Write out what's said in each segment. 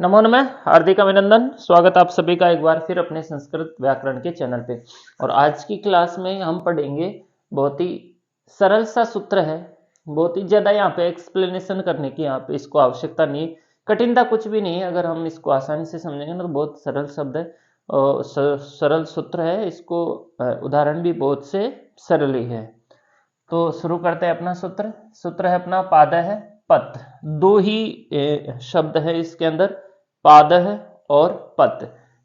नमो नमः, हार्दिक अभिनंदन। स्वागत आप सभी का एक बार फिर अपने संस्कृत व्याकरण के चैनल पे। और आज की क्लास में हम पढ़ेंगे, बहुत ही सरल सा सूत्र है, बहुत ही ज्यादा यहाँ पे एक्सप्लेनेशन करने की यहाँ पे इसको आवश्यकता नहीं है, कठिनता कुछ भी नहीं है। अगर हम इसको आसानी से समझेंगे ना तो बहुत सरल शब्द है और सरल सूत्र है। इसको उदाहरण भी बहुत से सरल ही है। तो शुरू करते हैं अपना सूत्र। सूत्र है अपना पादः पत। दो ही शब्द है इसके अंदर, पादः और पत।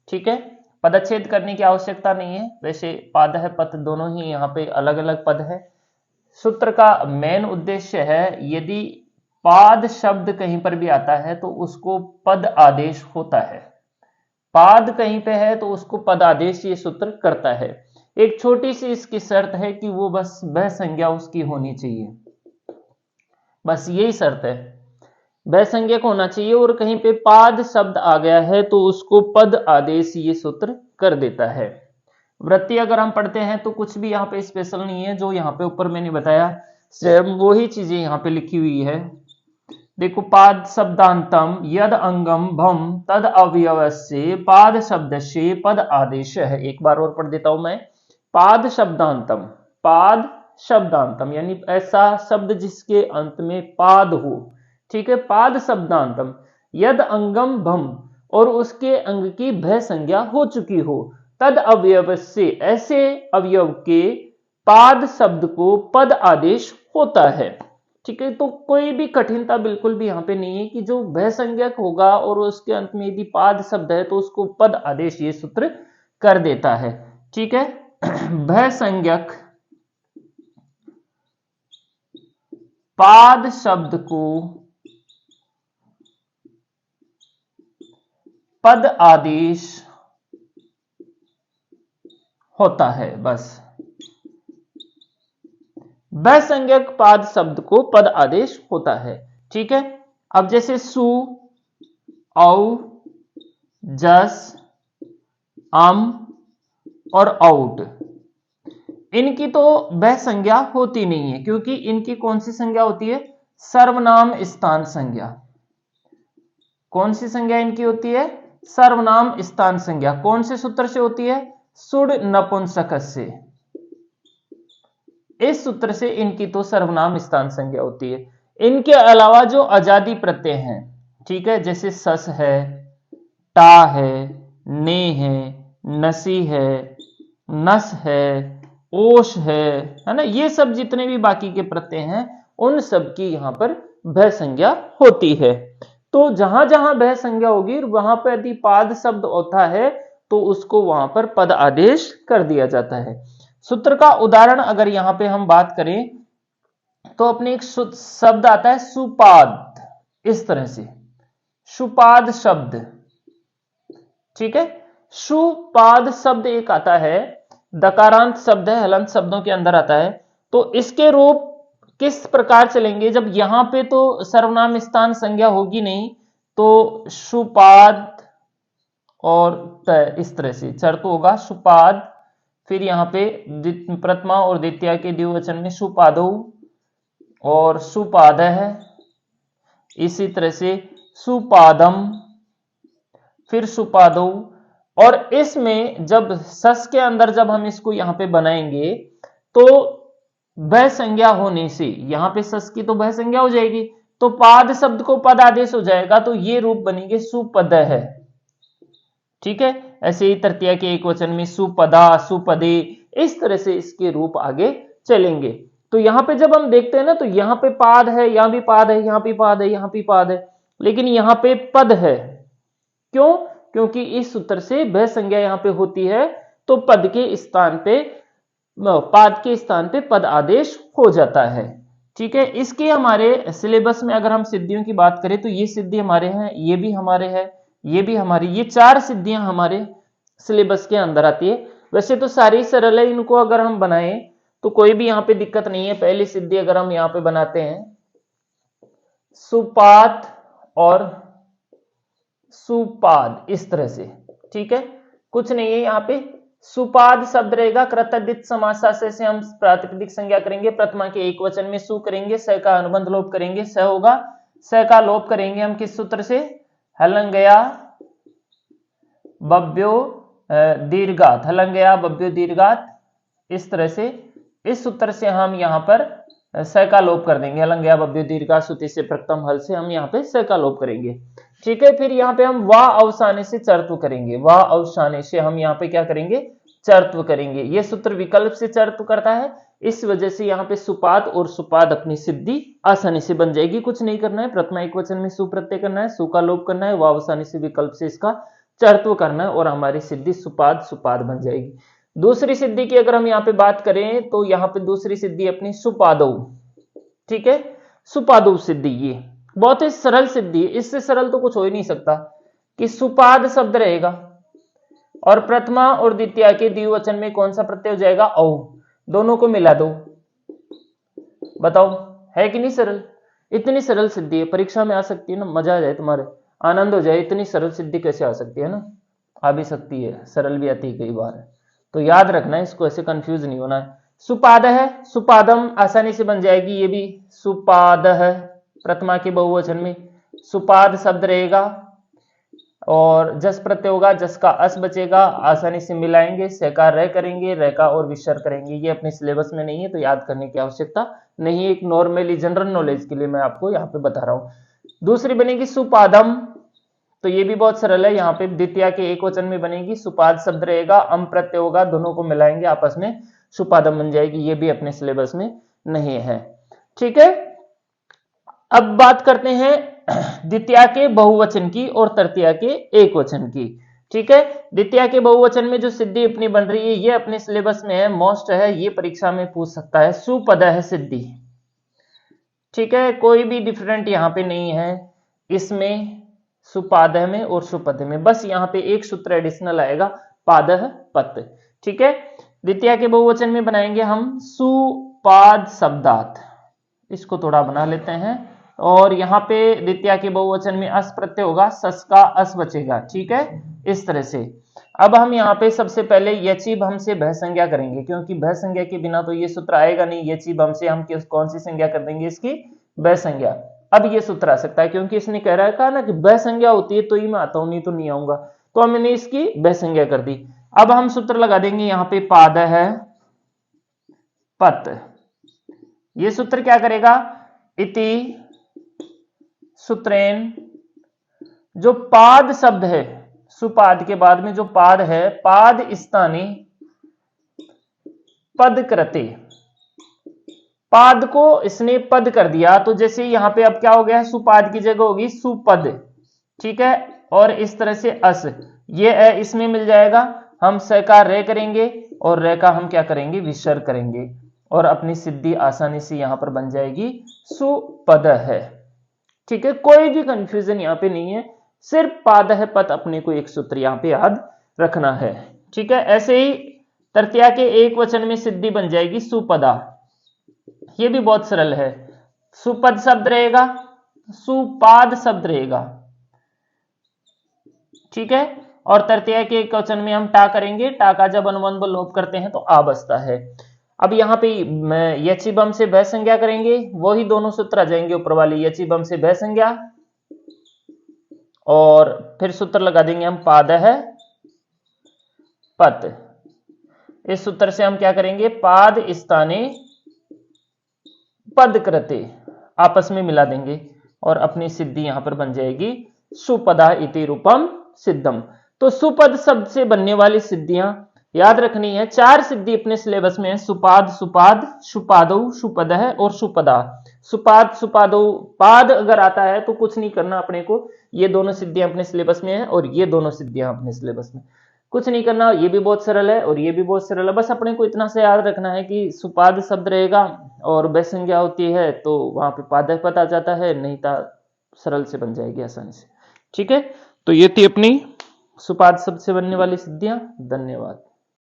ठीक है, पदच्छेद करने की आवश्यकता नहीं है। वैसे पादः पत दोनों ही यहाँ पे अलग अलग पद है। सूत्र का मेन उद्देश्य है, यदि पाद शब्द कहीं पर भी आता है तो उसको पद आदेश होता है। पाद कहीं पे है तो उसको पद आदेश ये सूत्र करता है। एक छोटी सी इसकी शर्त है कि वो बस वह संज्ञा उसकी होनी चाहिए, बस यही शर्त है, वह संज्ञक होना चाहिए। और कहीं पे पाद शब्द आ गया है तो उसको पद आदेश ये सूत्र कर देता है। वृत्ति अगर हम पढ़ते हैं तो कुछ भी यहाँ पे स्पेशल नहीं है, जो यहाँ पे ऊपर मैंने बताया सेम वही चीजें यहाँ पे लिखी हुई है। देखो, पाद शब्दांतम यद अंगम भम तद अवयवस्य पाद शब्द से पद आदेश है। एक बार और पढ़ देता हूं मैं। पाद शब्दांतम, पाद शब्दांतम यानी ऐसा शब्द जिसके अंत में पाद हो। ठीक है, पाद शब्दांतम यद अंगम भम, और उसके अंग की भय संज्ञा हो चुकी हो, तद अवयव से, ऐसे अवयव के पाद शब्द को पद आदेश होता है। ठीक है, तो कोई भी कठिनता बिल्कुल भी यहाँ पे नहीं है कि जो भय संज्ञक होगा और उसके अंत में यदि पाद शब्द है तो उसको पद आदेश ये सूत्र कर देता है। ठीक है, भय संज्ञक पाद शब्द को पद आदेश होता है। बस वह संज्ञक पाद शब्द को पद आदेश होता है। ठीक है, अब जैसे सु, औ, जस, अम और औट, इनकी तो वह संज्ञा होती नहीं है, क्योंकि इनकी कौन सी संज्ञा होती है? सर्वनाम स्थान संज्ञा। कौन सी संज्ञा इनकी होती है? सर्वनाम स्थान संज्ञा। कौन से सूत्र से होती है? सुड नपुंसक से। इस सूत्र से इनकी तो सर्वनाम स्थान संज्ञा होती है। इनके अलावा जो अजादी प्रत्यय हैं, ठीक है, जैसे सस है, टा है, ने है, नसी है, नस है, ओश है ना, ये सब जितने भी बाकी के प्रत्यय हैं उन सब की यहां पर भय संज्ञा होती है। तो जहां जहां भय संज्ञा होगी वहां पर यदि पाद शब्द होता है तो उसको वहां पर पद आदेश कर दिया जाता है। सूत्र का उदाहरण अगर यहां पे हम बात करें तो अपने एक शब्द आता है सुपाद, इस तरह से सुपाद शब्द। ठीक है, सुपाद शब्द एक आता है, दकारांत शब्द है, हलंत शब्दों के अंदर आता है। तो इसके रूप किस प्रकार चलेंगे? जब यहां पे तो सर्वनाम स्थान संज्ञा होगी नहीं, तो सुपाद और त, इस तरह से चर तो होगा सुपाद, फिर यहां पे प्रथमा और द्वितीया के द्विवचन में सुपादो और सुपाद है, इसी तरह से सुपादम, फिर सुपादो। और इसमें जब सस के अंदर जब हम इसको यहां पे बनाएंगे तो वह संज्ञा होने से यहां पे सस की तो वह संज्ञा हो जाएगी, तो पाद शब्द को पद आदेश हो जाएगा, तो ये रूप बनेंगे सुपद है। ठीक है, ऐसे ही तृतीया के एक वचन में सुपदा, सुपदे, इस तरह से इसके रूप आगे चलेंगे। तो यहां पे जब हम देखते हैं ना तो यहां पे पाद है, यहां भी पाद है, यहां भी पाद है, यहां भी पाद है, लेकिन यहां पे पद है। क्यों? क्योंकि इस सूत्र से वह संज्ञा यहां पे होती है, तो पद के स्थान पे, पाद के स्थान पे पद आदेश हो जाता है। ठीक है, इसके हमारे सिलेबस में अगर हम सिद्धियों की बात करें तो ये सिद्धि हमारे हैं, ये भी हमारे है, ये भी हमारी, ये चार सिद्धियां हमारे सिलेबस के अंदर आती है। वैसे तो सारी सरल है, इनको अगर हम बनाएं तो कोई भी यहाँ पे दिक्कत नहीं है। पहली सिद्धि अगर हम यहाँ पे बनाते हैं सुपात और सुपाद, इस तरह से, ठीक है, कुछ नहीं है यहाँ पे। सुपाद शब्द रहेगा, कृतद्धित समासा से हम प्रातिपदिक संज्ञा करेंगे, प्रथमा के एक वचन में सु करेंगे, स का अनुबंध लोप करेंगे, स होगा, स का लोप करेंगे हम किस सूत्र से? हलंगया बब्यो दीर्घात, हलंगया बब्यो दीर्घात। इस तरह से इस सूत्र से हम यहाँ पर स का लोप कर देंगे। हलंगया बब्यो दीर्घात सुति से प्रथम हल से हम यहाँ पे स का लोप करेंगे। ठीक है, फिर यहाँ पे हम वा अवसाने से चरत्व करेंगे। वा अवसाने से हम यहाँ पे क्या करेंगे, चरत्व करेंगे। ये सूत्र विकल्प से चरत्व करता है, इस वजह से यहाँ पे सुपाद और सुपाद अपनी सिद्धि आसानी से बन जाएगी। कुछ नहीं करना है, प्रथमा एक वचन में सु प्रत्यय करना है, सु का लोप करना है, वा अवसाने से विकल्प से इसका चरत्व करना है और हमारी सिद्धि सुपाद सुपाद बन जाएगी। दूसरी सिद्धि की अगर हम यहाँ पे बात करें तो यहाँ पे दूसरी सिद्धि अपनी सुपादौ। ठीक है, सुपादौ सिद्धि ये बहुत ही सरल सिद्धि है, इससे सरल तो कुछ हो ही नहीं सकता कि सुपाद शब्द रहेगा और प्रथमा और द्वितीय के द्विवचन में कौन सा प्रत्यय हो जाएगा, औ। दोनों को मिला दो, बताओ है कि नहीं सरल। इतनी सरल सिद्धि है, परीक्षा में आ सकती है ना, मजा आ जाए, तुम्हारे आनंद हो जाए। इतनी सरल सिद्धि कैसे आ सकती है ना, आ भी सकती है, सरल भी आती है कई बार। तो याद रखना है इसको, ऐसे कंफ्यूज नहीं होना है। सुपाद है, सुपादम आसानी से बन जाएगी, ये भी सुपाद है प्रथमा के बहुवचन में सुपाद शब्द रहेगा और जस प्रत्यय होगा, जस का अस बचेगा, आसानी से मिलाएंगे, सकार रह करेंगे, रेका और विसर्ग करेंगे। ये अपने सिलेबस में नहीं है तो याद करने की आवश्यकता नहीं है, एक नॉर्मली जनरल नॉलेज के लिए मैं आपको यहाँ पे बता रहा हूँ। दूसरी बनेगी सुपादम, तो ये भी बहुत सरल है, यहाँ पे द्वितीय के एक वचन में बनेगी, सुपाद शब्द रहेगा, अम प्रत्यय होगा, दोनों को मिलाएंगे आपस में सुपादम बन जाएगी। ये भी अपने सिलेबस में नहीं है। ठीक है, अब बात करते हैं द्वितीय के बहुवचन की और तृतीय के एक वचन की। ठीक है, द्वितीय के बहुवचन में जो सिद्धि अपनी बन रही है ये अपने सिलेबस में है, मोस्ट है, ये परीक्षा में पूछ सकता है, सुपद है सिद्धि। ठीक है, कोई भी डिफरेंट यहाँ पे नहीं है इसमें, सुपाद में और सुपद में, बस यहाँ पे एक सूत्र एडिशनल आएगा, पाद पत। ठीक है, द्वितीय के बहुवचन में बनाएंगे हम सुपाद शब्दात, इसको थोड़ा बना लेते हैं। और यहाँ पे द्वितीय के बहुवचन में अस प्रत्यय होगा, सस का अस बचेगा। ठीक है, इस तरह से। अब हम यहाँ पे सबसे पहले यची भम से भय संज्ञा करेंगे, क्योंकि भय संज्ञा के बिना तो ये सूत्र आएगा नहीं। यची भम से हम कौन सी संज्ञा कर देंगे, इसकी भय संज्ञा। अब ये सूत्र आ सकता है क्योंकि इसने कह रहा है ना कि भय संज्ञा होती है तो ही मैं आता हूं, नहीं तो नहीं आऊंगा, तो हमने इसकी भय संज्ञा कर दी। अब हम सूत्र लगा देंगे यहाँ पे, पाद है पत। ये सूत्र क्या करेगा, इति सूत्रेन, जो पाद शब्द है, सुपाद के बाद में जो पाद है, पाद स्थानी पद करते, पाद को इसने पद कर दिया, तो जैसे यहां पे अब क्या हो गया है, सुपाद की जगह होगी सुपद। ठीक है, और इस तरह से अस, ये इसमें मिल जाएगा, हम सकार रे करेंगे और रे का हम क्या करेंगे, विसर्ग करेंगे और अपनी सिद्धि आसानी से यहां पर बन जाएगी, सुपद है। ठीक है, कोई भी कंफ्यूजन यहाँ पे नहीं है, सिर्फ पाद है पद अपने को एक सूत्र यहाँ पे याद रखना है। ठीक है, ऐसे ही तृतीया के एक वचन में सिद्धि बन जाएगी सुपदा, ये भी बहुत सरल है, सुपद शब्द रहेगा, सुपाद शब्द रहेगा। ठीक है, और तृतीया के एक वचन में हम टा करेंगे, टा का जब अनुबंध लोप करते हैं तो आ बसता है। अब यहाँ पे यची बम से भय संज्ञा करेंगे, वही दोनों सूत्र आ जाएंगे ऊपर वाली, यची बम से भय संज्ञा, और फिर सूत्र लगा देंगे हम, पाद है पत। इस सूत्र से हम क्या करेंगे, पाद स्थाने पद कृते, आपस में मिला देंगे और अपनी सिद्धि यहां पर बन जाएगी, सुपदा इति रूपम सिद्धम। तो सुपद शब्द से बनने वाली सिद्धियां याद रखनी है, 4 सिद्धि अपने सिलेबस में है, सुपाद, सुपाद, सुपादौ, सुपद है और सुपदा। सुपाद, सुपादौ, पाद अगर आता है तो कुछ नहीं करना अपने को, ये दोनों सिद्धियां अपने सिलेबस में है और ये दोनों सिद्धियां अपने सिलेबस में, कुछ नहीं करना। ये भी बहुत सरल है और ये भी बहुत सरल है, बस अपने को इतना से याद रखना है कि सुपाद शब्द रहेगा और भय संज्ञा होती है तो वहां पे पाद पद आ जाता है, नहीं तो सरल से बन जाएगी आसानी से। ठीक है, तो ये थी अपनी सुपाद शब्द से बनने वाली सिद्धियां। धन्यवाद।